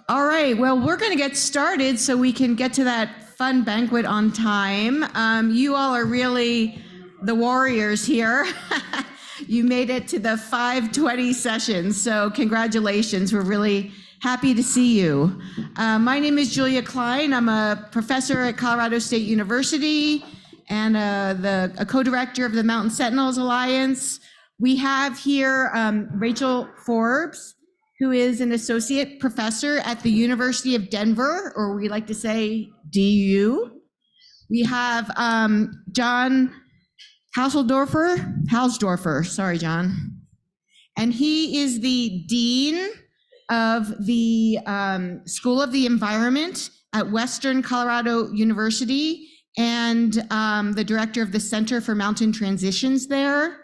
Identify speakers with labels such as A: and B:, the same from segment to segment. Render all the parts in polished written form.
A: All right, well, we're going to get started so we can get to that fun banquet on time. You all are really the warriors here. You made it to the 5:20 session, so congratulations. We're really happy to see you. My name is Julia Klein. I'm a professor at Colorado State University and a co-director of the Mountain Sentinels Alliance. We have here Rachel Forbes, who is an associate professor at the University of Denver, or we like to say DU. We have John Hausdoerffer, sorry, John. And he is the Dean of the School of the Environment at Western Colorado University and the director of the Center for Mountain Transitions there.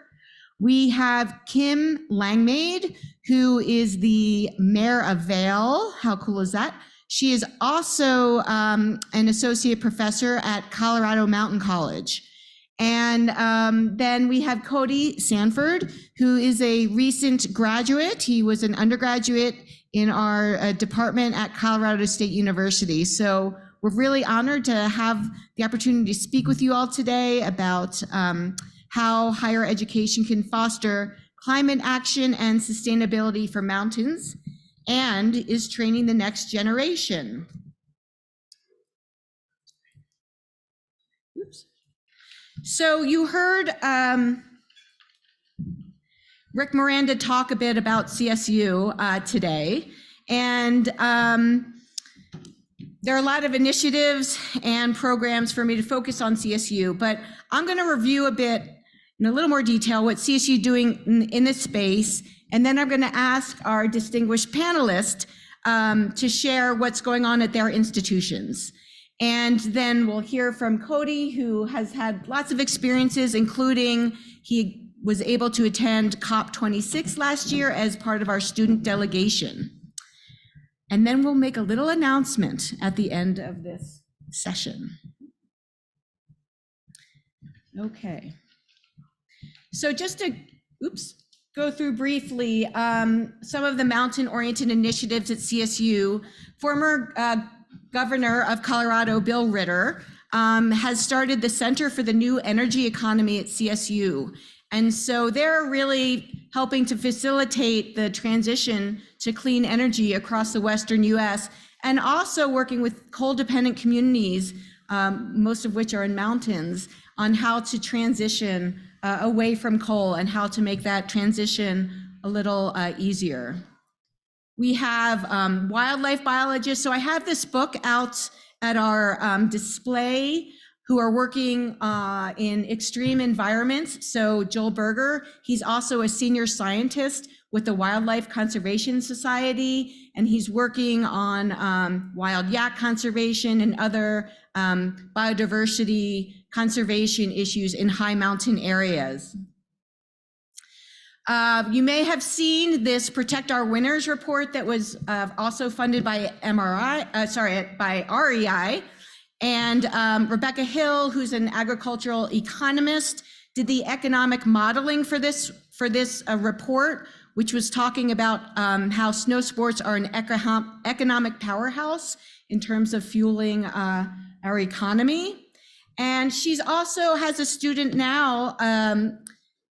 A: We have Kim Langmaid, who is the mayor of Vail. How cool is that? She is also an associate professor at Colorado Mountain College. And then we have Cody Sanford, who is a recent graduate. He was an undergraduate in our department at Colorado State University. So we're really honored to have the opportunity to speak with you all today about how higher education can foster climate action and sustainability for mountains and is training the next generation. Oops. So you heard Rick Miranda talk a bit about CSU today, and there are a lot of initiatives and programs for me to focus on CSU, but I'm going to review a bit in a little more detail what CSU is doing in this space, and then I'm going to ask our distinguished panelists to share what's going on at their institutions. And then we'll hear from Cody, who has had lots of experiences, including he was able to attend COP26 last year as part of our student delegation. And then we'll make a little announcement at the end of this session. Okay. So just to, go through briefly some of the mountain-oriented initiatives at CSU. Former Governor of Colorado, Bill Ritter, has started the Center for the New Energy Economy at CSU. And so they're really helping to facilitate the transition to clean energy across the Western US, and also working with coal-dependent communities, most of which are in mountains, on how to transition away from coal and how to make that transition a little easier. We have wildlife biologists. So I have this book out at our display who are working in extreme environments. So Joel Berger, he's also a senior scientist with the Wildlife Conservation Society, and he's working on wild yak conservation and other biodiversity conservation issues in high mountain areas. You may have seen this Protect Our Winners report that was also funded by by REI. And Rebecca Hill, who's an agricultural economist, did the economic modeling for this report, which was talking about how snow sports are an economic powerhouse in terms of fueling our economy. And she's also has a student now,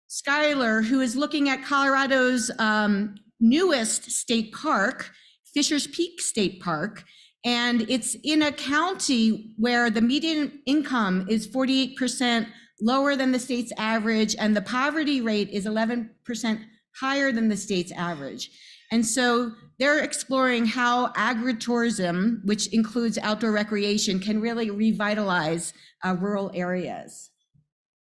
A: Skylar, who is looking at Colorado's newest state park, Fisher's Peak State Park. And it's in a county where the median income is 48% lower than the state's average, and the poverty rate is 11% higher than the state's average. And so they're exploring how agritourism, which includes outdoor recreation, can really revitalize rural areas.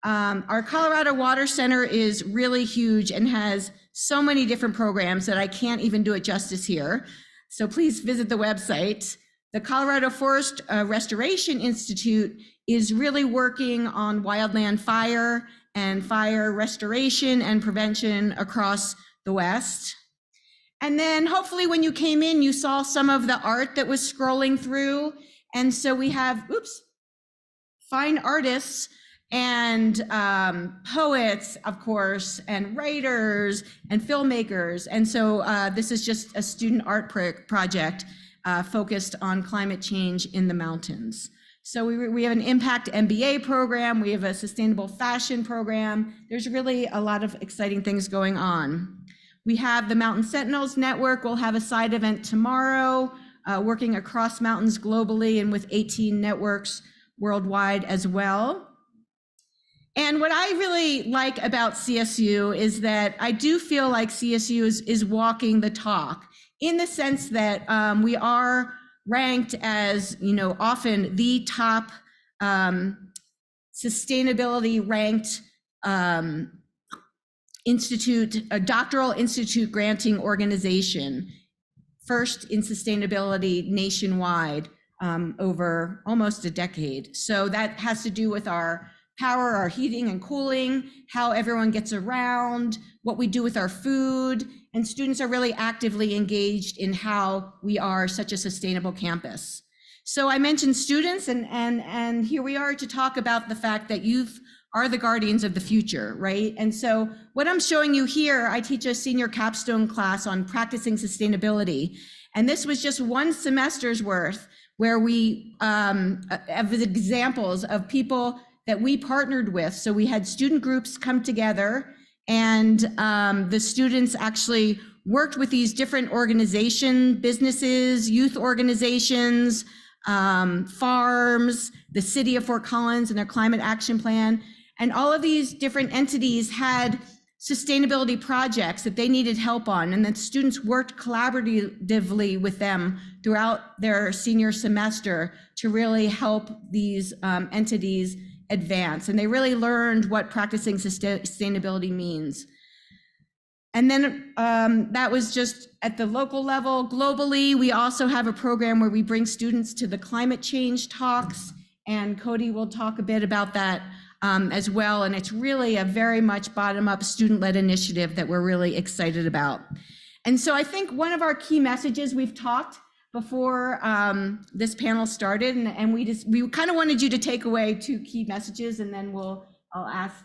A: Our Colorado Water Center is really huge and has so many different programs that I can't even do it justice here. So please visit the website. The Colorado Forest Restoration Institute is really working on wildland fire and fire restoration and prevention across the West. And then hopefully when you came in, you saw some of the art that was scrolling through. And so we have, fine artists and poets, of course, and writers and filmmakers. And so this is just a student art project focused on climate change in the mountains. So we have an impact MBA program, we have a sustainable fashion program. There's really a lot of exciting things going on. We have the Mountain Sentinels Network. We'll have a side event tomorrow, working across mountains globally and with 18 networks worldwide as well. And what I really like about CSU is that I do feel like CSU is walking the talk, in the sense that we are ranked as, often the top sustainability ranked a doctoral institute granting organization, first in sustainability nationwide over almost a decade. So that has to do with our power, our heating and cooling, how everyone gets around, what we do with our food, and students are really actively engaged in how we are such a sustainable campus. So I mentioned students, and here we are to talk about the fact that youth are the guardians of the future, right? And so what I'm showing you here, I teach a senior capstone class on practicing sustainability. And this was just one semester's worth where we have examples of people that we partnered with. So we had student groups come together, and the students actually worked with these different organizations, businesses, youth organizations, farms, the city of Fort Collins and their climate action plan. And all of these different entities had sustainability projects that they needed help on, and then students worked collaboratively with them throughout their senior semester to really help these entities advance. And they really learned what practicing sustainability means. And then that was just at the local level. Globally, we also have a program where we bring students to the climate change talks, and Cody will talk a bit about that as well. And it's really a very much bottom-up student-led initiative that we're really excited about. And so I think one of our key messages, we've talked before this panel started, and we kind of wanted you to take away 2 key messages, and then I'll ask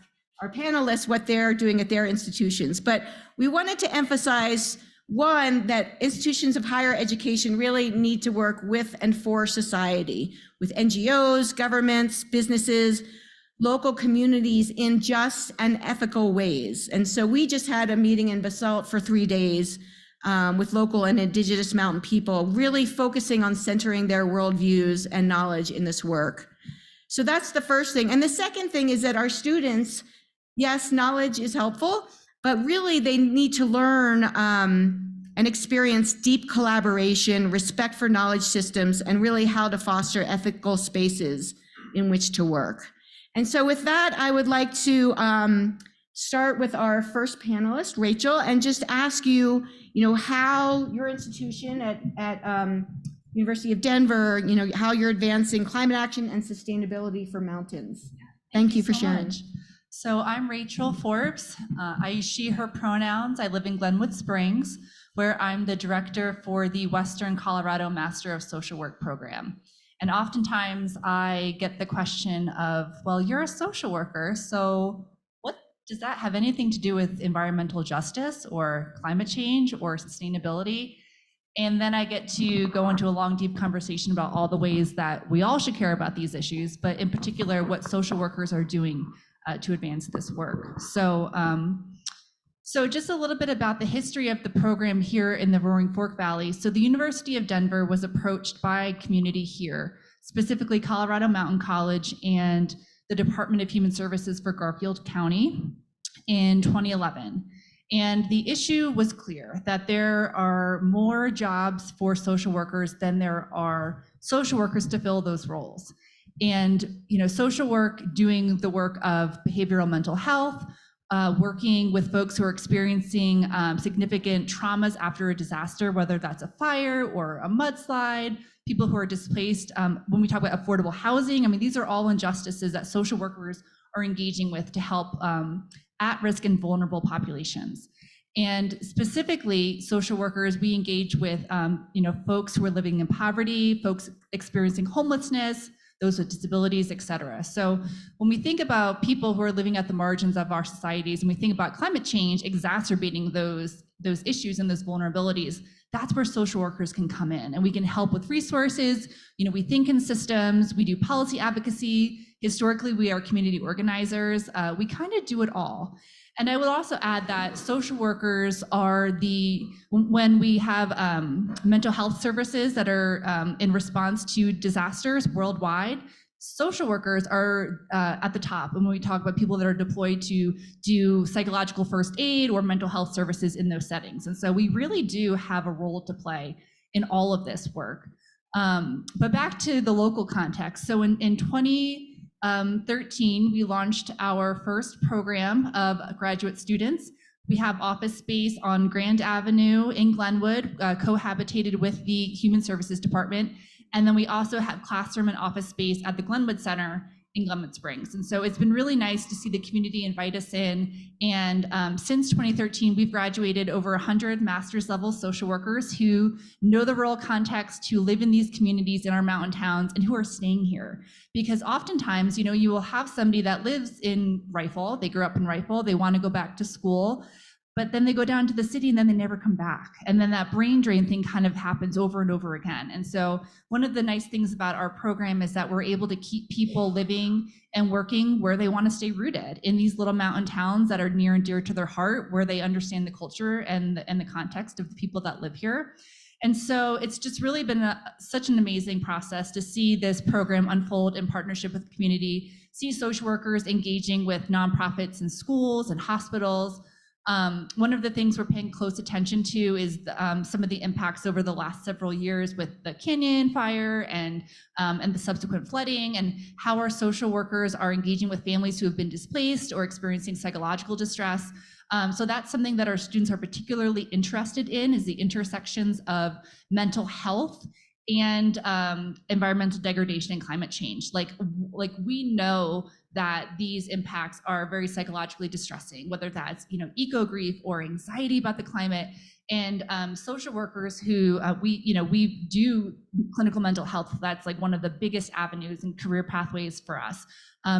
A: our panelists what they're doing at their institutions. But we wanted to emphasize, one, that institutions of higher education really need to work with and for society, with NGOs, governments, businesses, local communities in just and ethical ways. And so we just had a meeting in Basalt for 3 days with local and indigenous mountain people, really focusing on centering their worldviews and knowledge in this work. So that's the first thing. And the second thing is that our students, yes, knowledge is helpful, but really they need to learn and experience deep collaboration, respect for knowledge systems, and really how to foster ethical spaces in which to work. And so with that, I would like to start with our first panelist, Rachel, and just ask you, how your institution at University of Denver, how you're advancing climate action and sustainability for mountains. Thank you for sharing.
B: So I'm Rachel Forbes. I use she, her pronouns. I live in Glenwood Springs, where I'm the director for the Western Colorado Master of Social Work program. And oftentimes I get the question of, well, you're a social worker, so what does that have anything to do with environmental justice or climate change or sustainability? And then I get to go into a long, deep conversation about all the ways that we all should care about these issues, but in particular, what social workers are doing to advance this work. So just a little bit about the history of the program here in the Roaring Fork Valley. So the University of Denver was approached by community here, specifically Colorado Mountain College and the Department of Human Services for Garfield County in 2011. And the issue was clear that there are more jobs for social workers than there are social workers to fill those roles. And social work, doing the work of behavioral mental health, working with folks who are experiencing significant traumas after a disaster, whether that's a fire or a mudslide, people who are displaced. When we talk about affordable housing, these are all injustices that social workers are engaging with to help at-risk and vulnerable populations. And specifically, social workers, we engage with folks who are living in poverty, folks experiencing homelessness, those with disabilities, et cetera. So when we think about people who are living at the margins of our societies, and we think about climate change exacerbating those issues and those vulnerabilities, that's where social workers can come in, and we can help with resources. We think in systems, we do policy advocacy. Historically, we are community organizers. We kind of do it all. And I will also add that social workers are when we have mental health services that are in response to disasters worldwide, social workers are at the top. And when we talk about people that are deployed to do psychological first aid or mental health services in those settings. And so we really do have a role to play in all of this work. But back to the local context. So in 2013, we launched our first program of graduate students. We have office space on Grand Avenue in Glenwood, cohabitated with the Human Services Department. And then we also have classroom and office space at the Glenwood Center in Glenwood Springs. And so it's been really nice to see the community invite us in. And since 2013, we've graduated over 100 master's level social workers who know the rural context, who live in these communities in our mountain towns, and who are staying here. Because oftentimes, you will have somebody that lives in Rifle, they grew up in Rifle, they want to go back to school, but then they go down to the city and then they never come back. And then that brain drain thing kind of happens over and over again. And so one of the nice things about our program is that we're able to keep people living and working where they want to stay rooted, in these little mountain towns that are near and dear to their heart, where they understand the culture and the context of the people that live here. And so it's just really been such an amazing process to see this program unfold in partnership with the community, see social workers engaging with nonprofits and schools and hospitals. One of the things we're paying close attention to is some of the impacts over the last several years with the canyon fire and the subsequent flooding, and how our social workers are engaging with families who have been displaced or experiencing psychological distress. So that's something that our students are particularly interested in, is the intersections of mental health and environmental degradation and climate change. Like we know that these impacts are very psychologically distressing, whether that's eco grief or anxiety about the climate. And social workers who we do clinical mental health. That's like one of the biggest avenues and career pathways for us.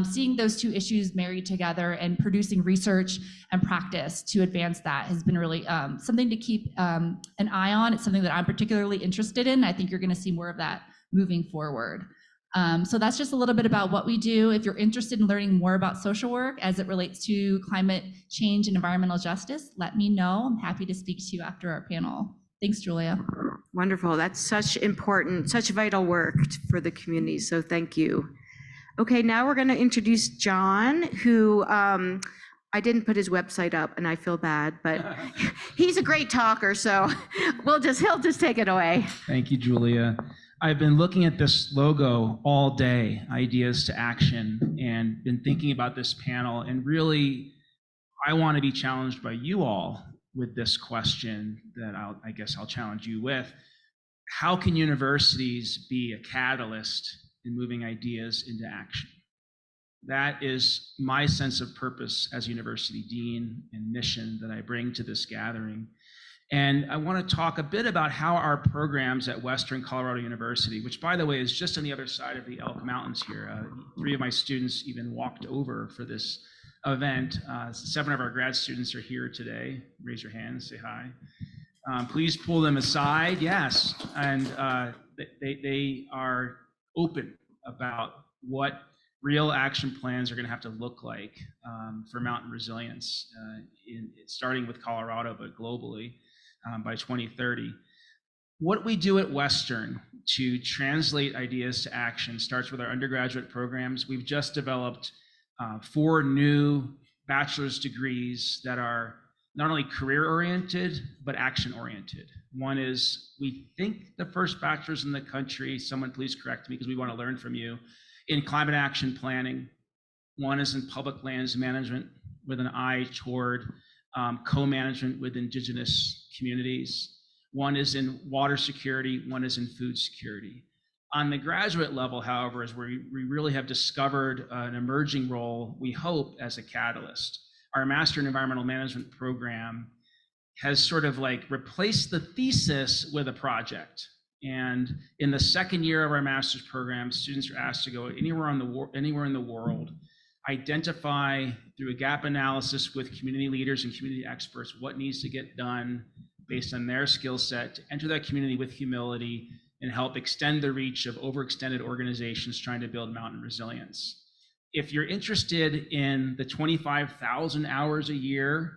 B: Seeing those two issues married together and producing research and practice to advance that has been really something to keep an eye on. It's something that I'm particularly interested in. I think you're going to see more of that moving forward. So that's just a little bit about what we do. If you're interested in learning more about social work as it relates to climate change and environmental justice, let me know. I'm happy to speak to you after our panel. Thanks, Julia.
A: Wonderful. That's such important, such vital work for the community. So thank you. Okay, now we're going to introduce John, who I didn't put his website up, and I feel bad, but he's a great talker, so he'll just take it away.
C: Thank you, Julia. I've been looking at this logo all day, Ideas to Action, and been thinking about this panel, and really, I want to be challenged by you all with this question that I guess I'll challenge you with. How can universities be a catalyst in moving ideas into action? That is my sense of purpose as university dean and mission that I bring to this gathering. And I want to talk a bit about how our programs at Western Colorado University, which by the way is just on the other side of the Elk Mountains here. 3 of my students even walked over for this event. 7 of our grad students are here today. Raise your hands, say hi. Please pull them aside, yes. And they are open about what real action plans are going to have to look like for mountain resilience, starting with Colorado, but globally by 2030. What we do at Western to translate ideas to action starts with our undergraduate programs. We've just developed 4 new bachelor's degrees that are not only career-oriented, but action-oriented. One is, we think, the first bachelor's in the country, someone please correct me because we want to learn from you, in climate action planning. One is in public lands management with an eye toward co-management with indigenous communities. One is in water security, one is in food security. On the graduate level, however, is where we really have discovered an emerging role, we hope, as a catalyst. Our Master in Environmental Management program has sort of like replaced the thesis with a project. And in the second year of our master's program, students are asked to go anywhere in the world, identify through a gap analysis with community leaders and community experts what needs to get done based on their skill set, to enter that community with humility and help extend the reach of overextended organizations trying to build mountain resilience. If you're interested in the 25,000 hours a year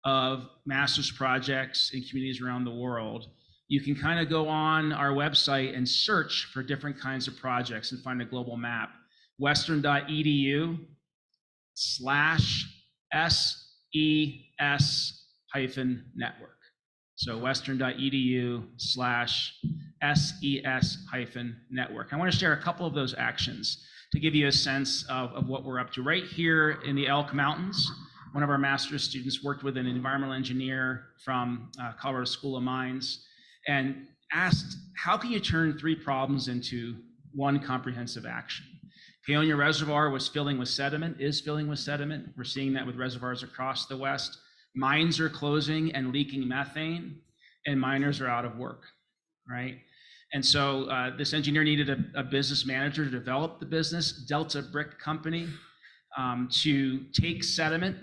C: of master's projects in communities around the world, you can kind of go on our website and search for different kinds of projects and find a global map. western.edu/SES-network. So western.edu/SES-network. I want to share a couple of those actions to give you a sense of what we're up to. Right here in the Elk Mountains, one of our master's students worked with an environmental engineer from Colorado School of Mines and asked, how can you turn 3 problems into one comprehensive action? Paonia Reservoir is filling with sediment. We're seeing that with reservoirs across the West. Mines are closing and leaking methane, and miners are out of work, right? And so this engineer needed a business manager to develop the business, Dept Brick Company, to take sediment,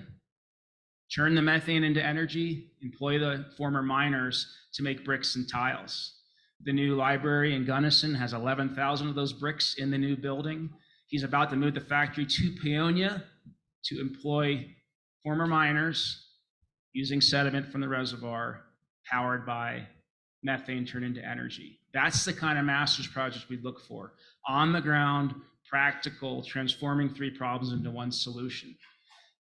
C: turn the methane into energy, employ the former miners to make bricks and tiles. The new library in Gunnison has 11,000 of those bricks in the new building. He's about to move the factory to Paonia to employ former miners using sediment from the reservoir powered by methane turned into energy. That's the kind of master's projects we look for. On the ground, practical, transforming 3 problems into one solution.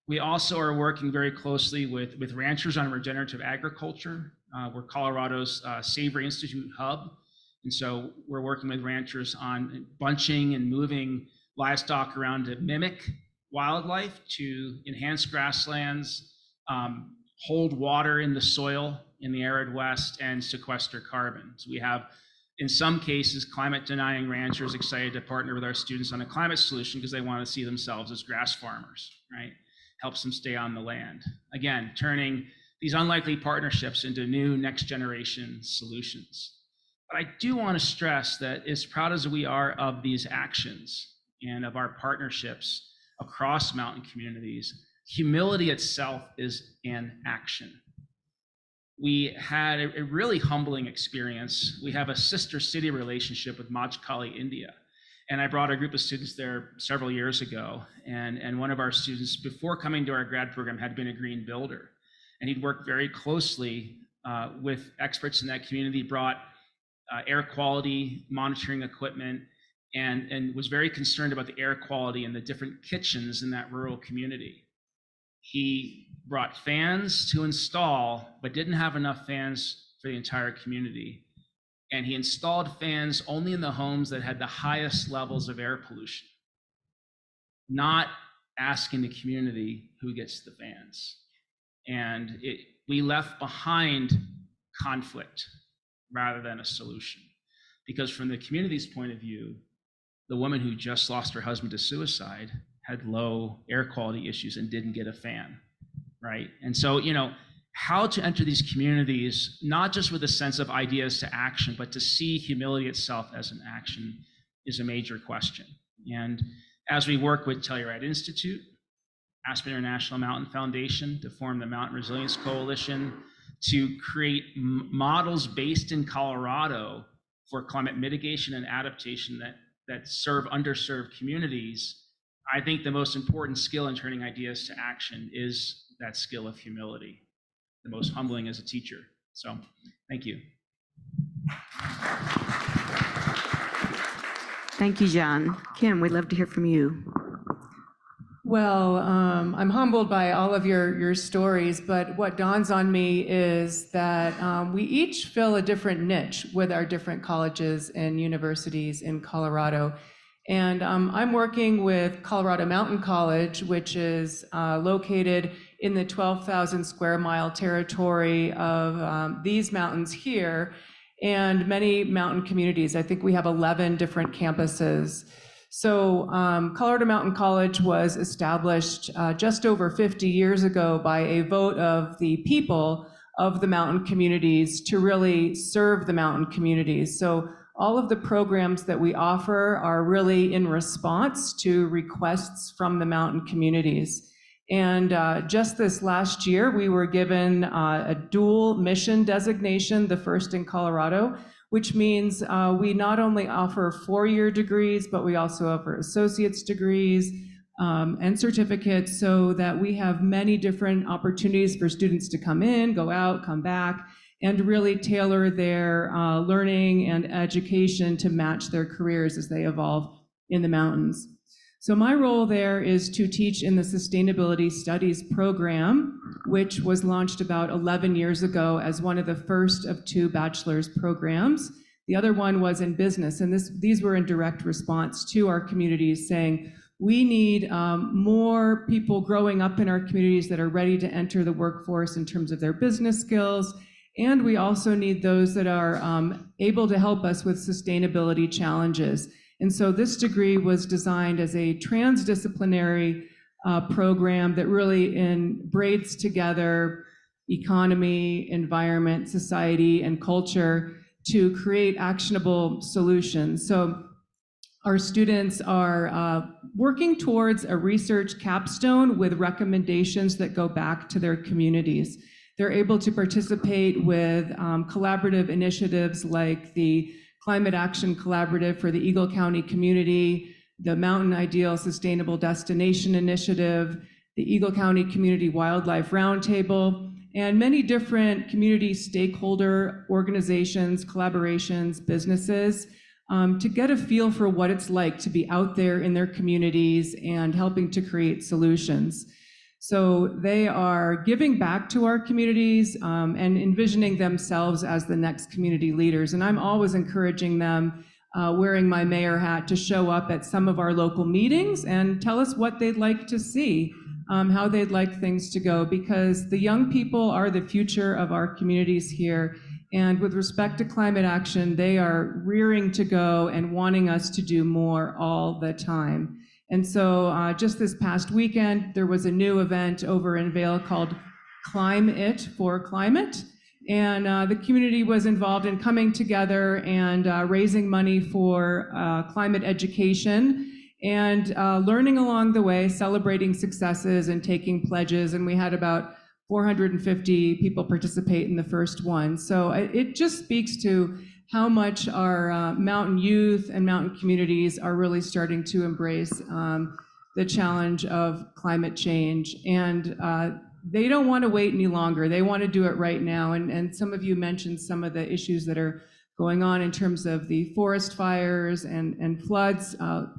C: We also are working very closely with ranchers on regenerative agriculture. We're Colorado's Savory Institute hub. And so we're working with ranchers on bunching and moving livestock around to mimic wildlife, to enhance grasslands, hold water in the soil in the arid West, and sequester carbon. So we have, in some cases, climate denying ranchers excited to partner with our students on a climate solution because they want to see themselves as grass farmers, right? Helps them stay on the land. Again, turning these unlikely partnerships into new next generation solutions. But I do want to stress that as proud as we are of these actions and of our partnerships across mountain communities, humility itself is an action. We had a really humbling experience. We have a sister city relationship with Majkali, India. And I brought a group of students there several years ago. And one of our students, before coming to our grad program, had been a green builder. And he'd worked very closely with experts in that community, brought air quality monitoring equipment, and was very concerned about the air quality in the different kitchens in that rural community. He brought fans to install, but didn't have enough fans for the entire community. And he installed fans only in the homes that had the highest levels of air pollution, not asking the community who gets the fans. And we left behind conflict rather than a solution. Because from the community's point of view, the woman who just lost her husband to suicide had low air quality issues and didn't get a fan, right? And so, how to enter these communities, not just with a sense of ideas to action, but to see humility itself as an action is a major question. And as we work with Telluride Institute, Aspen International Mountain Foundation to form the Mountain Resilience Coalition, to create models based in Colorado for climate mitigation and adaptation that serve underserved communities, I think the most important skill in turning ideas to action is that skill of humility, the most humbling as a teacher. So, thank you.
D: Thank you, John. Kim, we'd love to hear from you.
E: Well, I'm humbled by all of your stories, but what dawns on me is that we each fill a different niche with our different colleges and universities in Colorado. And I'm working with Colorado Mountain College, which is located in the 12,000 square mile territory of these mountains here and many mountain communities. I think we have 11 different campuses. So Colorado Mountain College was established just over 50 years ago by a vote of the people of the mountain communities to really serve the mountain communities. So all of the programs that we offer are really in response to requests from the mountain communities. And just this last year, we were given a dual mission designation, the first in Colorado, which means we not only offer 4-year degrees, but we also offer associate's degrees and certificates, so that we have many different opportunities for students to come in, go out, come back, and really tailor their learning and education to match their careers as they evolve in the mountains. So my role there is to teach in the Sustainability Studies program, which was launched about 11 years ago as one of the first of 2 bachelor's programs. The other one was in business, and these were in direct response to our communities saying, we need more people growing up in our communities that are ready to enter the workforce in terms of their business skills, and we also need those that are able to help us with sustainability challenges. And so this degree was designed as a transdisciplinary program that really braids together economy, environment, society, and culture to create actionable solutions. So our students are working towards a research capstone with recommendations that go back to their communities. They're able to participate with collaborative initiatives like the Climate Action Collaborative for the Eagle County community, the Mountain Ideal Sustainable Destination Initiative, the Eagle County Community Wildlife Roundtable, and many different community stakeholder organizations, collaborations, businesses, to get a feel for what it's like to be out there in their communities and helping to create solutions. So they are giving back to our communities and envisioning themselves as the next community leaders. And I'm always encouraging them, wearing my mayor hat, to show up at some of our local meetings and tell us what they'd like to see, how they'd like things to go, because the young people are the future of our communities here. And with respect to climate action, they are rearing to go and wanting us to do more all the time. And so just this past weekend, there was a new event over in Vail called Climb It for Climate. And the community was involved in coming together and raising money for climate education and learning along the way, celebrating successes and taking pledges. And we had about 450 people participate in the first one. So it just speaks to how much our mountain youth and mountain communities are really starting to embrace the challenge of climate change. And they don't want to wait any longer. They want to do it right now. And some of you mentioned some of the issues that are going on in terms of the forest fires and floods.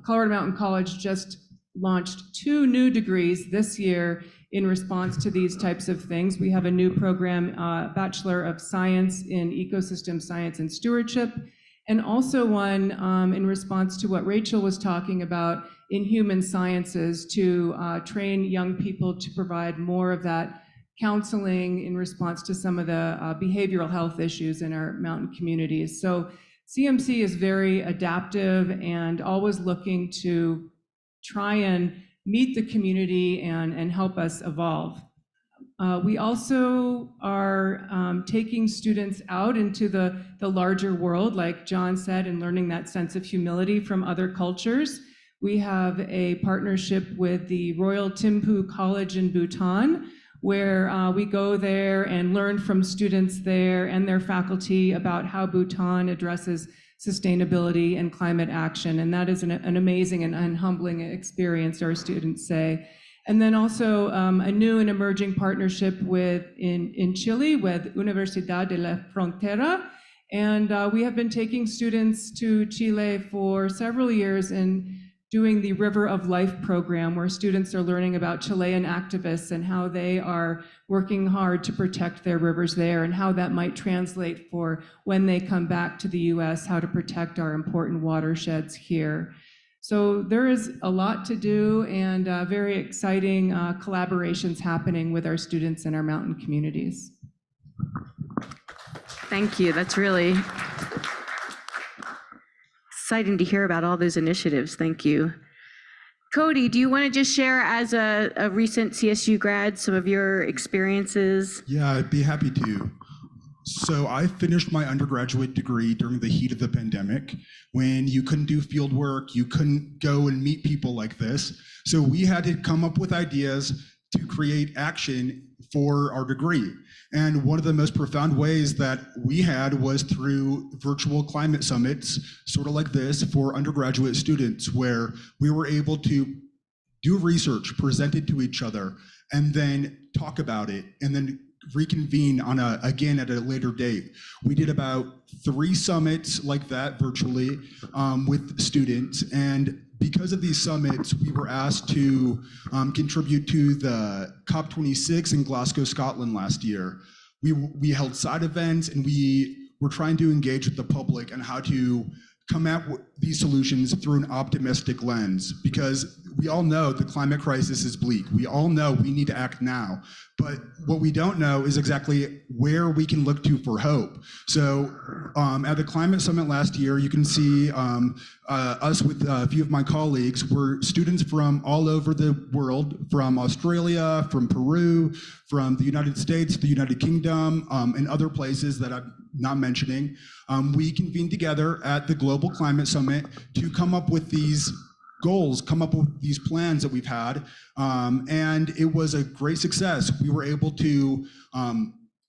E: Colorado Mountain College just launched 2 new degrees this year in response to these types of things. We have a new program, Bachelor of Science in Ecosystem Science and Stewardship, and also one in response to what Rachel was talking about in human sciences, to train young people to provide more of that counseling in response to some of the behavioral health issues in our mountain communities. So CMC is very adaptive and always looking to try and meet the community and help us evolve. We also are taking students out into the larger world, like John said, and learning that sense of humility from other cultures. We have a partnership with the Royal Thimphu College in Bhutan, where we go there and learn from students there and their faculty about how Bhutan addresses sustainability and climate action. And that is an amazing and humbling experience, our students say. And then also a new and emerging partnership in Chile with Universidad de la Frontera. And we have been taking students to Chile for several years and doing the River of Life program, where students are learning about Chilean activists and how they are working hard to protect their rivers there, and how that might translate for when they come back to the US, how to protect our important watersheds here. So there is a lot to do, and very exciting collaborations happening with our students in our mountain communities.
D: Thank you. That's really exciting to hear about all those initiatives. Thank you. Cody, do you want to just share as a recent CSU grad some of your experiences?
F: Yeah, I'd be happy to. So I finished my undergraduate degree during the heat of the pandemic when you couldn't do field work, you couldn't go and meet people like this. So we had to come up with ideas to create action for our degree. And one of the most profound ways that we had was through virtual climate summits, sort of like this, for undergraduate students, where we were able to do research, present it to each other, and then talk about it, and then reconvene again at a later date. We did about 3 summits like that virtually with students, and because of these summits, we were asked to contribute to the COP26 in Glasgow, Scotland last year. We held side events, and we were trying to engage with the public on how to come at these solutions through an optimistic lens, because we all know the climate crisis is bleak. We all know we need to act now, but what we don't know is exactly where we can look to for hope. So at the climate summit last year, you can see us with a few of my colleagues were students from all over the world, from Australia, from Peru, from the United States, the United Kingdom, and other places that I'm not mentioning. We convened together at the Global Climate Summit to come up with these goals, come up with these plans that we've had, and it was a great success. We were able to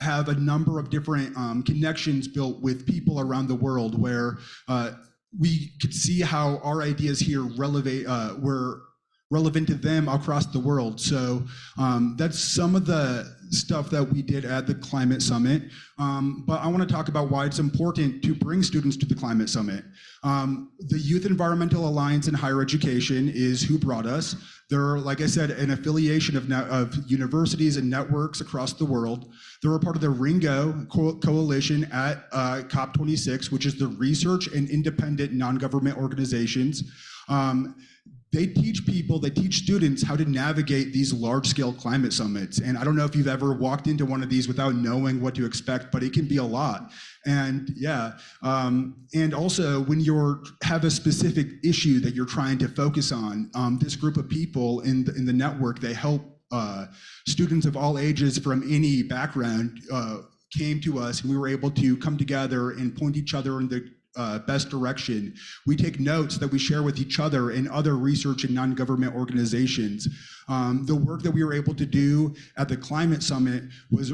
F: have a number of different connections built with people around the world, where we could see how our ideas here were relevant to them across the world. So that's some of the stuff that we did at the Climate Summit. But I want to talk about why it's important to bring students to the Climate Summit. The Youth Environmental Alliance in Higher Education is who brought us. They're, like I said, an affiliation of universities and networks across the world. They're a part of the Ringo Coalition at COP26, which is the research and independent non-government organizations. They teach students how to navigate these large-scale climate summits. And I don't know if you've ever walked into one of these without knowing what to expect, but it can be a lot. And yeah, and also when you have a specific issue that you're trying to focus on, this group of people in the network, they help students of all ages from any background came to us, and we were able to come together and point each other in the best direction. We take notes that we share with each other and other research and non-government organizations. The work that we were able to do at the Climate Summit was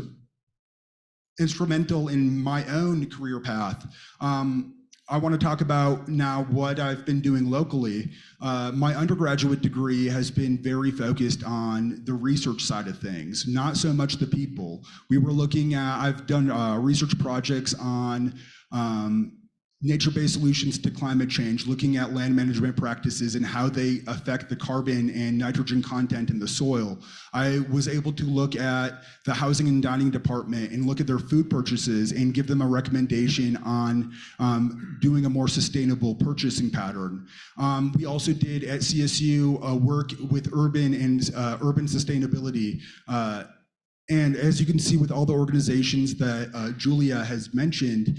F: instrumental in my own career path. I want to talk about now what I've been doing locally. My undergraduate degree has been very focused on the research side of things, not so much the people. We were looking at, I've done research projects on nature-based solutions to climate change, looking at land management practices and how they affect the carbon and nitrogen content in the soil. I was able to look at the housing and dining department and look at their food purchases and give them a recommendation on doing a more sustainable purchasing pattern. We also did at CSU work with urban sustainability. And as you can see with all the organizations that Julia has mentioned,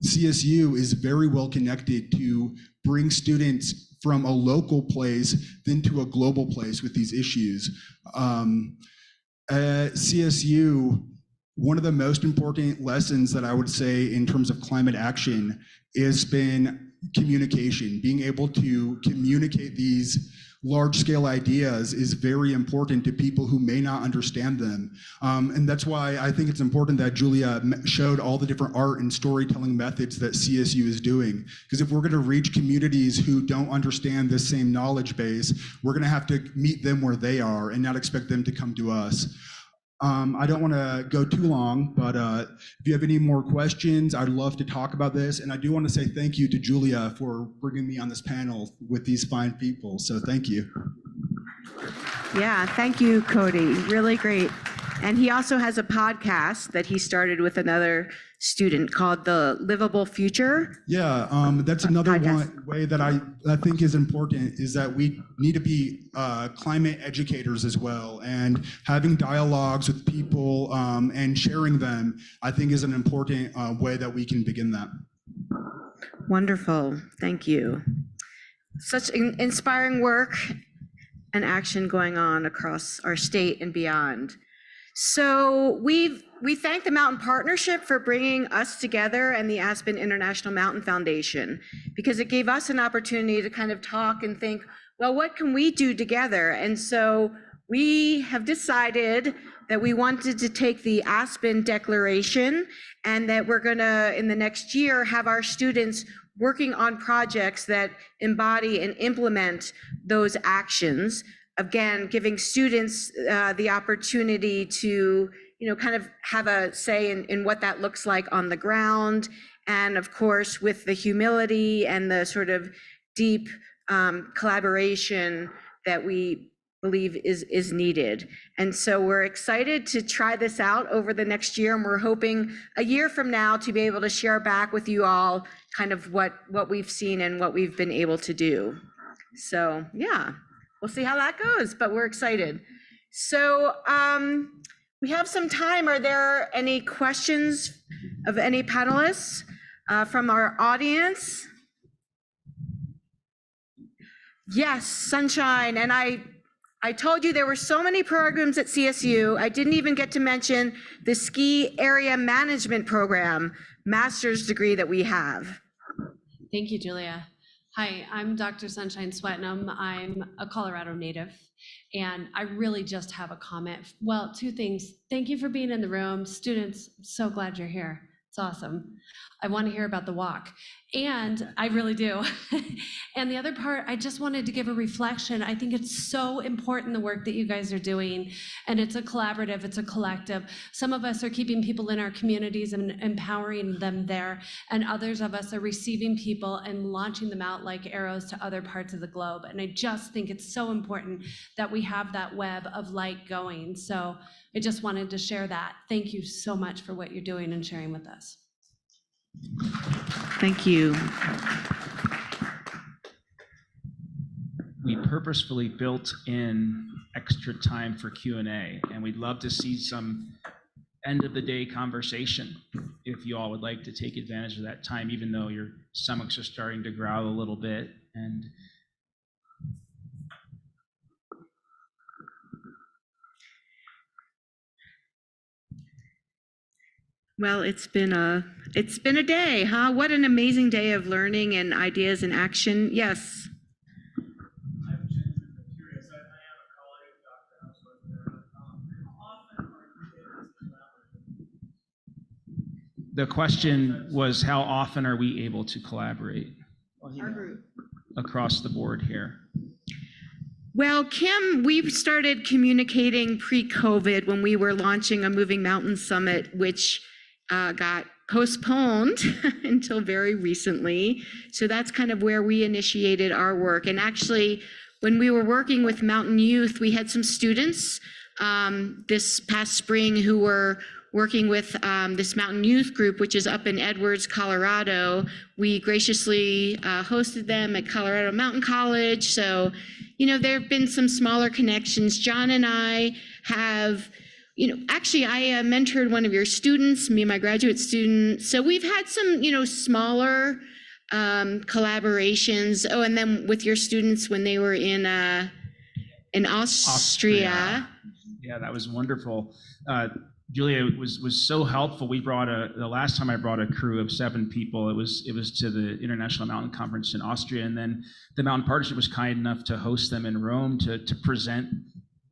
F: CSU is very well connected to bring students from a local place then to a global place with these issues. At CSU, one of the most important lessons that I would say in terms of climate action has been communication. Being able to communicate these large-scale ideas is very important to people who may not understand them. And that's why I think it's important that Julia showed all the different art and storytelling methods that CSU is doing. Because if we're going to reach communities who don't understand this same knowledge base, we're going to have to meet them where they are and not expect them to come to us. I don't want to go too long, but if you have any more questions, I'd love to talk about this. And I do want to say thank you to Julia for bringing me on this panel with these fine people. So thank you.
D: Yeah, thank you, Cody. Really great. And he also has a podcast that he started with another student called the Livable Future.
F: Yeah, that's another way that I think is important, is that we need to be climate educators as well, and having dialogues with people and sharing them, I think is an important way that we can begin that.
D: Wonderful, thank you. Such inspiring work, and action going on across our state and beyond. So we thank the Mountain Partnership for bringing us together and the Aspen International Mountain Foundation, because it gave us an opportunity to kind of talk and think, well, what can we do together? And so we have decided that we wanted to take the Aspen Declaration and that we're gonna, in the next year, have our students working on projects that embody and implement those actions. Again, giving students the opportunity to, kind of have a say in what that looks like on the ground. And of course, with the humility and the sort of deep collaboration that we believe is needed. And so we're excited to try this out over the next year. And we're hoping a year from now to be able to share back with you all kind of what we've seen and what we've been able to do. So yeah. We'll see how that goes, but we're excited. So we have some time. Are there any questions of any panelists from our audience? Yes, sunshine. And I told you there were so many programs at CSU. I didn't even get to mention the ski area management program, master's degree that we have.
G: Thank you, Julia. Hi, I'm Dr. Sunshine Swetnam. I'm a Colorado native, and I really just have a comment. Well, two things. Thank you for being in the room. Students, so glad you're here. It's awesome. I want to hear about the walk, and I really do. And the other part, I just wanted to give a reflection. I think it's so important, the work that you guys are doing, and it's a collaborative, it's a collective. Some of us are keeping people in our communities and empowering them there, and others of us are receiving people and launching them out like arrows to other parts of the globe. And I just think it's so important that we have that web of light going. So I just wanted to share that. Thank you so much for what you're doing and sharing with us.
D: Thank you.
C: We purposefully built in extra time for Q&A, and we'd love to see some end of the day conversation if you all would like to take advantage of that time, even though your stomachs are starting to growl a little bit. And
D: Well, it's been a day, huh? What an amazing day of learning and ideas and action. Yes.
H: I'm genuinely curious. I am a colleague of Dr. Hausdoerffer. How often are you able to collaborate?
C: the question was, how often are we able to collaborate
D: Our group.
C: across the board here?
D: Well, Kim, we started communicating pre-COVID when we were launching a Moving Mountains Summit, which got postponed until very recently. So that's kind of where we initiated our work. And actually, when we were working with Mountain Youth, we had some students this past spring who were working with this Mountain Youth group, which is up in Edwards, Colorado. We graciously hosted them at Colorado Mountain College. So, there have been some smaller connections. John and I have, actually I mentored one of your students, me and my graduate student. So we've had some, smaller collaborations. Oh, and then with your students when they were in Austria.
C: Yeah, that was wonderful. Julia was so helpful. We brought the last time I brought a crew of 7 people, it was to the International Mountain Conference in Austria, and then the Mountain Partnership was kind enough to host them in Rome to present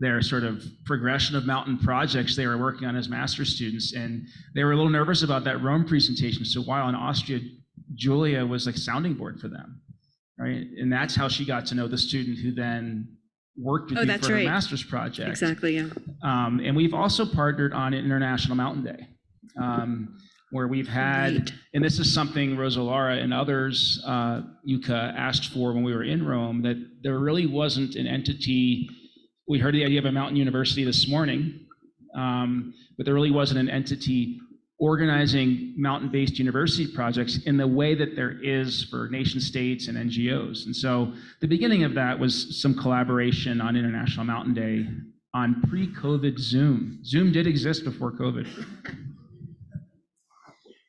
C: their sort of progression of mountain projects they were working on as master's students, and they were a little nervous about that Rome presentation. So while in Austria, Julia was like sounding board for them, right? And that's how she got to know the student who then worked with you for her master's project.
D: Exactly, yeah.
C: And we've also partnered on International Mountain Day, where we've had, and this is something Rosalara and others, Yuka, asked for when we were in Rome, that there really wasn't an entity. We heard the idea of a mountain university this morning, but there really wasn't an entity organizing mountain-based university projects in the way that there is for nation states and NGOs. And so the beginning of that was some collaboration on International Mountain Day on pre-COVID Zoom. Zoom did exist before COVID.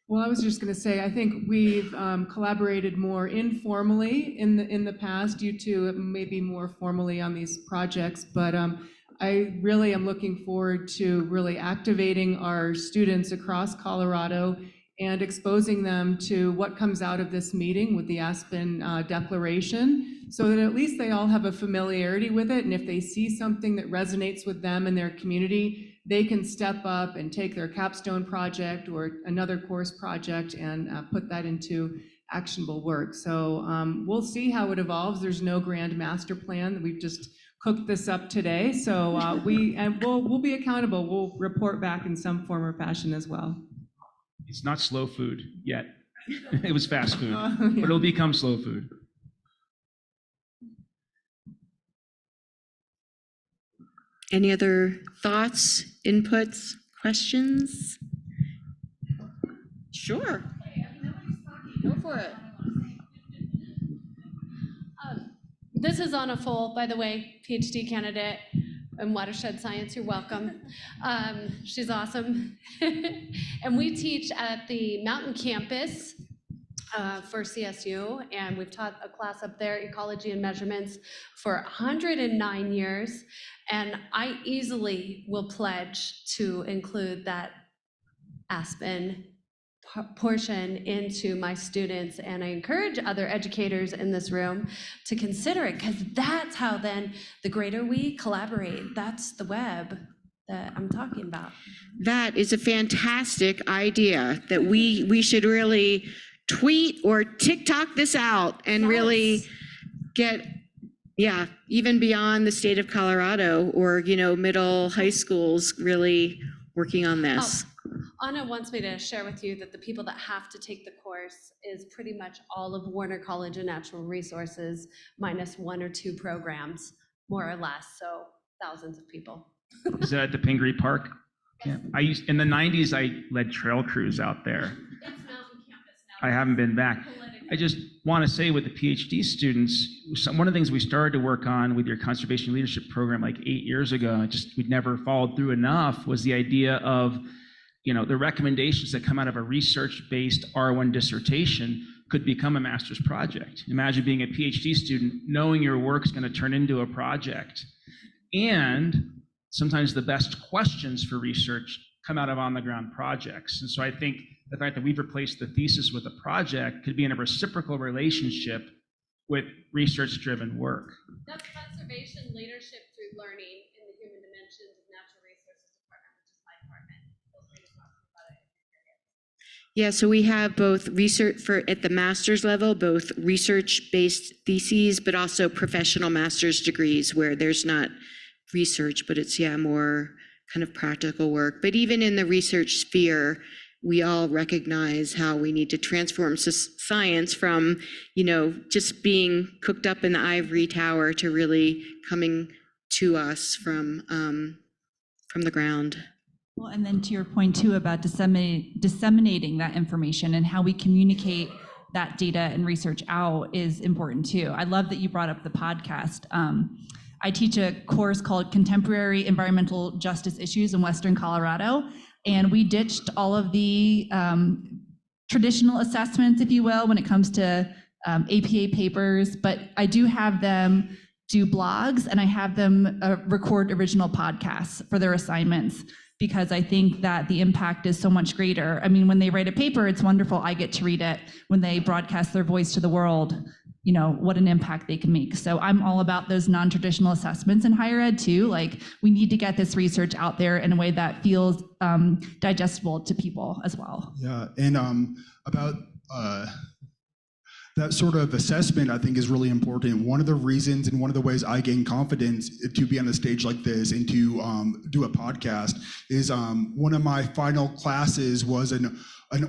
E: Well, I was just going to say, I think we've collaborated more informally in the past due to maybe more formally on these projects, but I really am looking forward to really activating our students across Colorado and exposing them to what comes out of this meeting with the Aspen Declaration, so that at least they all have a familiarity with it, and if they see something that resonates with them and their community, they can step up and take their capstone project or another course project and put that into actionable work. So we'll see how it evolves. There's no grand master plan. We've just cooked this up today. So we'll be accountable. We'll report back in some form or fashion as well.
C: It's not slow food yet. It was fast food,
E: Yeah.
C: but it'll become slow food.
D: Any other thoughts, inputs, questions? Sure.
A: Go for it.
G: This is Anna Fohl, by the way, PhD candidate in watershed science. You're welcome. She's awesome. And we teach at the Mountain Campus for CSU, and we've taught a class up there, ecology and measurements, for 109 years. And I easily will pledge to include that Aspen portion into my students, and I encourage other educators in this room to consider it, because that's how then the greater we collaborate, that's the web that I'm talking about.
D: That is a fantastic idea that we should really tweet or TikTok this out and really get, yeah, even beyond the state of Colorado or, middle, high schools really working on this.
G: Anna wants me to share with you that the people that have to take the course is pretty much all of Warner College of Natural Resources minus one or two programs, more or less, so thousands of people.
C: Is that at the Pingree Park? Yeah. In the 90s, I led trail crews out there.
G: It's Mountain Campus now.
C: I haven't been back. I just want to say with the PhD students, one of the things we started to work on with your conservation leadership program like 8 years ago, we'd never followed through enough, was the idea of, the recommendations that come out of a research-based R1 dissertation could become a master's project. Imagine being a PhD student, knowing your work's going to turn into a project. And sometimes the best questions for research come out of on-the-ground projects. And so I think the fact that we've replaced the thesis with a project could be in a reciprocal relationship with research-driven work.
G: That's conservation leadership through learning in the human dimensions of Natural Resources Department, which is my department. Feel free to talk about it if you're curious.
D: Yeah, so we have both research at the master's level, both research-based theses, but also professional master's degrees where there's not research, but it's more kind of practical work. But even in the research sphere, we all recognize how we need to transform science from, just being cooked up in the ivory tower to really coming to us from the ground.
B: Well, and then to your point too about disseminating that information and how we communicate that data and research out is important too. I love that you brought up the podcast. I teach a course called Contemporary Environmental Justice Issues in Western Colorado, and we ditched all of the traditional assessments, if you will, when it comes to APA papers, but I do have them do blogs and I have them record original podcasts for their assignments, because I think that the impact is so much greater. I mean, when they write a paper, it's wonderful, I get to read it. When they broadcast their voice to the world, what an impact they can make. So I'm all about those non-traditional assessments in higher ed too. Like, we need to get this research out there in a way that feels digestible to people as well.
F: Yeah, and about that sort of assessment, I think, is really important. One of the reasons and one of the ways I gain confidence to be on a stage like this and to do a podcast is one of my final classes was an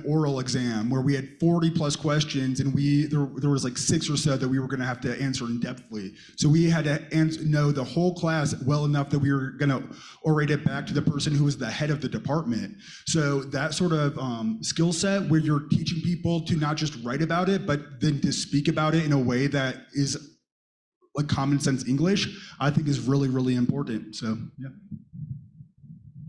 F: oral exam where we had 40 plus questions, and there was like 6 or so that we were going to have to answer in depthly. So we had to know the whole class well enough that we were going to orate it back to the person who was the head of the department. So that sort of skill set where you're teaching people to not just write about it, but then to speak about it in a way that is like common sense English, I think is really, really important. So, yeah.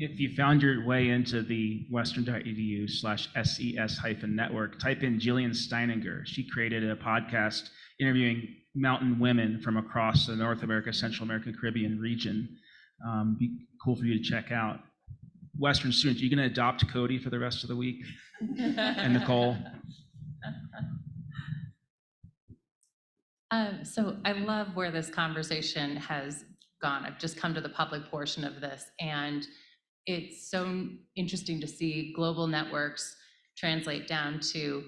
C: if you found your way into the western.edu/SES-network, type in Jillian Steininger. She created a podcast interviewing mountain women from across the North America, Central America, Caribbean region. Be cool for you to check out. Western students, are you going to adopt Cody for the rest of the week? And Nicole?
I: So I love where this conversation has gone. I've just come to the public portion of this, and it's so interesting to see global networks translate down to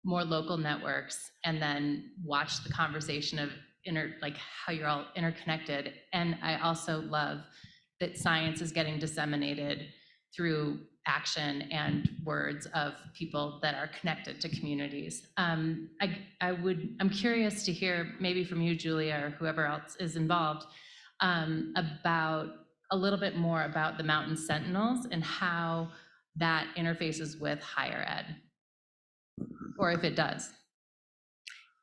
I: more local networks, and then watch the conversation of how you're all interconnected. And I also love that science is getting disseminated through action and words of people that are connected to communities. I'm curious to hear maybe from you, Julia, or whoever else is involved, about a little bit more about the Mountain Sentinels and how that interfaces with higher ed, or if it does.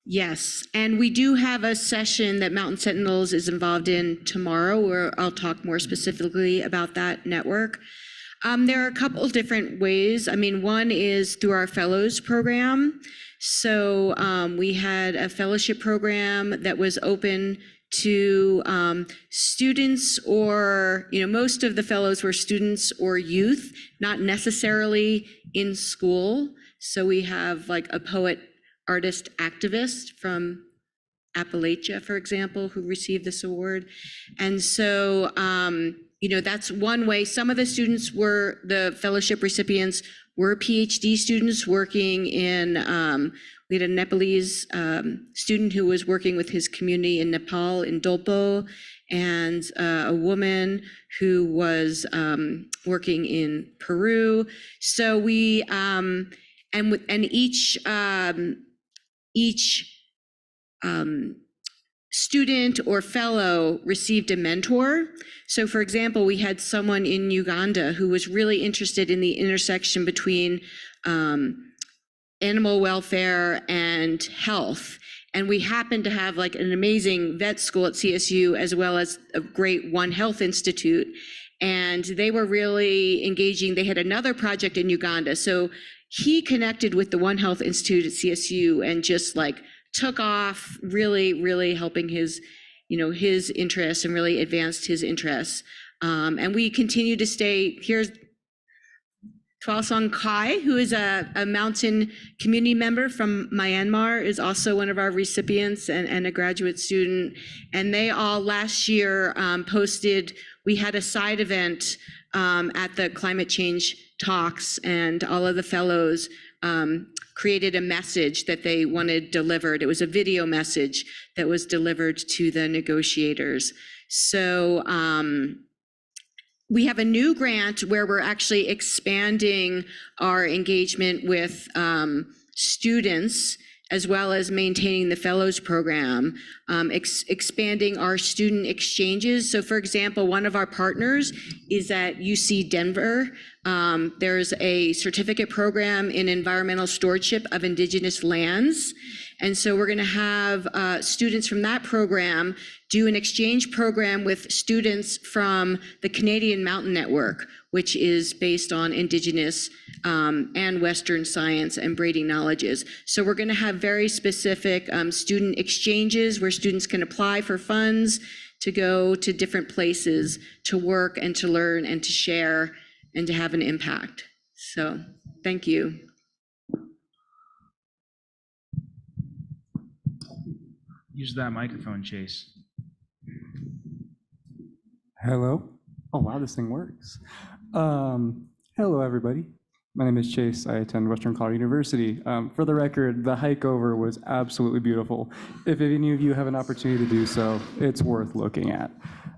D: Yes, and we do have a session that Mountain Sentinels is involved in tomorrow, where I'll talk more specifically about that network. There are a couple different ways. I mean, one is through our fellows program. So we had a fellowship program that was open to students, or, most of the fellows were students or youth, not necessarily in school. So we have like a poet, artist, activist from Appalachia, for example, who received this award. And so, that's one way. Some of the students the fellowship recipients were PhD students working in, we had a Nepalese student who was working with his community in Nepal, in Dolpo, and a woman who was working in Peru. So we, each student or fellow received a mentor. So for example, we had someone in Uganda who was really interested in the intersection between animal welfare and health. And we happened to have like an amazing vet school at CSU, as well as a great One Health Institute. And they were really engaging. They had another project in Uganda. So he connected with the One Health Institute at CSU and just like took off, really, really helping his interests, and really advanced his interests. And we continue to stay. Here's Twalsong Kai, who is a mountain community member from Myanmar, is also one of our recipients and a graduate student. And they all last year posted, we had a side event at the climate change talks, and all of the fellows created a message that they wanted delivered. It was a video message that was delivered to the negotiators. So we have a new grant where we're actually expanding our engagement with students, as well as maintaining the fellows program, expanding our student exchanges. So for example, one of our partners is at UC Denver. There's a certificate program in environmental stewardship of indigenous lands. And so we're gonna have students from that program do an exchange program with students from the Canadian Mountain Network, which is based on indigenous and Western science and braiding knowledges. So we're gonna have very specific student exchanges where students can apply for funds to go to different places to work and to learn and to share and to have an impact. So thank you.
C: Use that microphone, Chase.
J: Hello. Oh, wow, this thing works. Hello, everybody. My name is Chase. I attend Western Colorado University. For the record, the hike over was absolutely beautiful. If any of you have an opportunity to do so, it's worth looking at.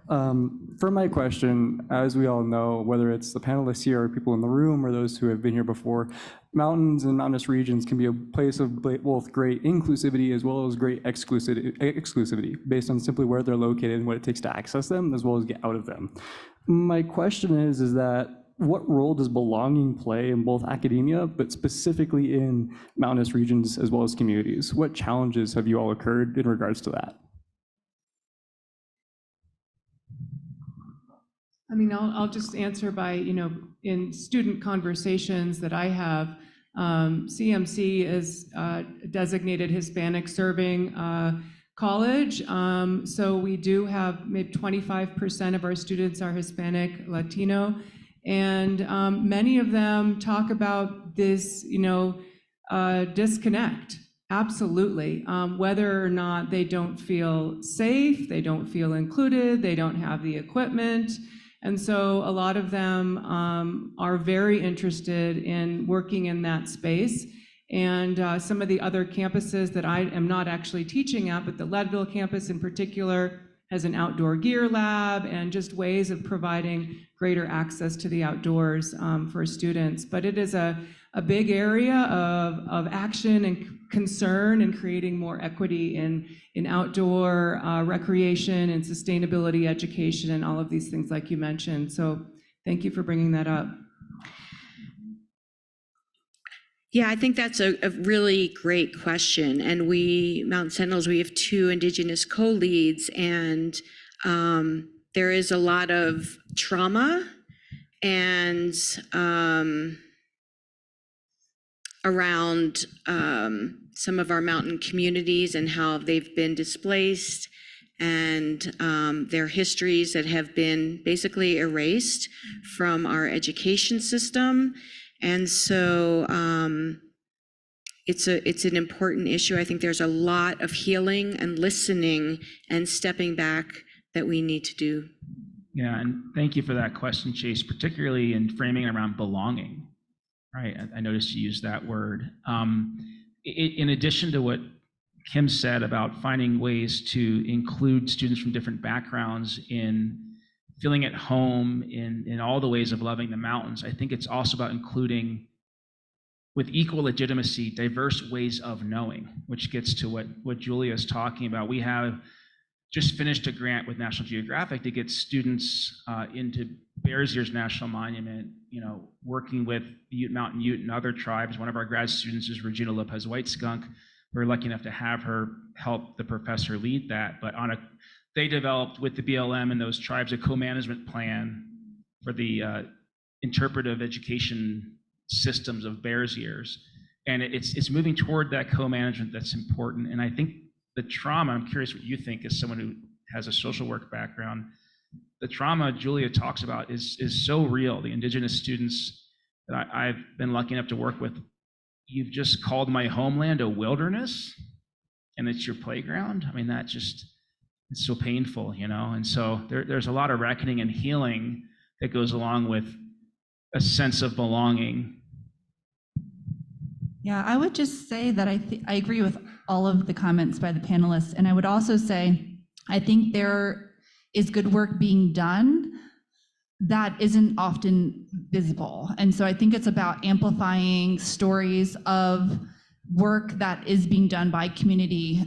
J: For my question, as we all know, whether it's the panelists here or people in the room or those who have been here before, mountains and mountainous regions can be a place of both great inclusivity as well as great exclusivity based on simply where they're located and what it takes to access them as well as get out of them. My question is that what role does belonging play in both academia, but specifically in mountainous regions as well as communities? What challenges have you all occurred in regards to that?
E: I mean, I'll just answer by, in student conversations that I have, CMC is designated Hispanic serving college. So we do have maybe 25% of our students are Hispanic, Latino, and many of them talk about this, disconnect. Absolutely. Whether or not they don't feel safe, they don't feel included, they don't have the equipment. And so a lot of them are very interested in working in that space. And some of the other campuses that I am not actually teaching at, but the Leadville campus in particular has an outdoor gear lab and just ways of providing greater access to the outdoors for students. But it is a big area of action and concern in creating more equity in outdoor recreation and sustainability education and all of these things like you mentioned. So thank you for bringing that up.
D: Yeah, I think that's a really great question. And we, Mountain Sentinels, we have 2 Indigenous co-leads, and there is a lot of trauma and around some of our mountain communities and how they've been displaced, and their histories that have been basically erased from our education system. And so it's an important issue. I think there's a lot of healing and listening and stepping back that we need to do.
C: Yeah, and thank you for that question, Chase, particularly in framing around belonging, right? I noticed you used that word. In addition to what Kim said about finding ways to include students from different backgrounds in feeling at home in all the ways of loving the mountains, I think it's also about including, with equal legitimacy, diverse ways of knowing, which gets to what Julia is talking about. We have just finished a grant with National Geographic to get students into Bears Ears National Monument, working with the Ute Mountain Ute and other tribes. One of our grad students is Regina Lopez White Skunk. We're lucky enough to have her help the professor lead that, but they developed with the BLM and those tribes a co-management plan for the interpretive education systems of Bears Ears. And it's moving toward that co-management that's important. And I think the trauma, I'm curious what you think as someone who has a social work background, the trauma Julia talks about is so real. The Indigenous students that I've been lucky enough to work with, you've just called my homeland a wilderness and it's your playground. I mean, that just, it's so painful, and so there's a lot of reckoning and healing that goes along with a sense of belonging.
B: Yeah, I would just say that I agree with all of the comments by the panelists, and I would also say I think there is good work being done that isn't often visible, and so I think it's about amplifying stories of work that is being done by community.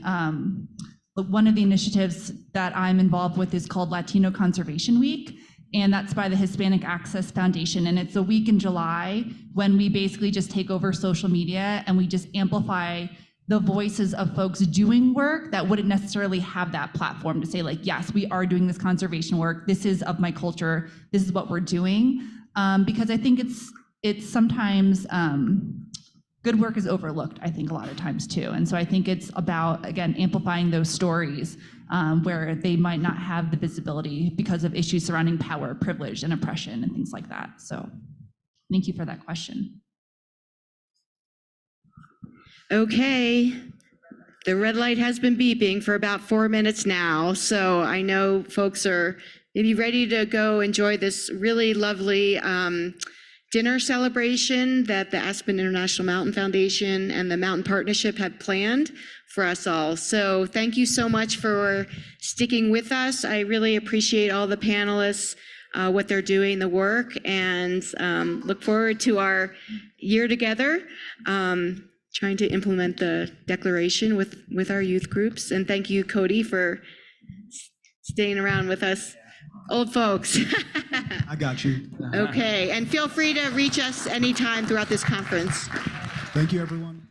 B: One of the initiatives that I'm involved with is called Latino Conservation Week, and that's by the Hispanic Access Foundation. And it's a week in July when we basically just take over social media and we just amplify the voices of folks doing work that wouldn't necessarily have that platform to say, like, yes, we are doing this conservation work. This is of my culture. This is what we're doing. Because I think it's sometimes, good work is overlooked, I think, a lot of times too. And so I think it's about, again, amplifying those stories where they might not have the visibility because of issues surrounding power, privilege, and oppression and things like that. So thank you for that question.
D: Okay, the red light has been beeping for about 4 minutes now. So I know folks are maybe ready to go enjoy this really lovely dinner celebration that the Aspen International Mountain Foundation and the Mountain Partnership have planned for us all. So thank you so much for sticking with us. I really appreciate all the panelists, what they're doing, the work, and look forward to our year together, trying to implement the declaration with our youth groups. And thank you, Cody, for staying around with us old folks.
F: I got you.
D: Okay, and feel free to reach us anytime throughout this conference.
F: Thank you, everyone.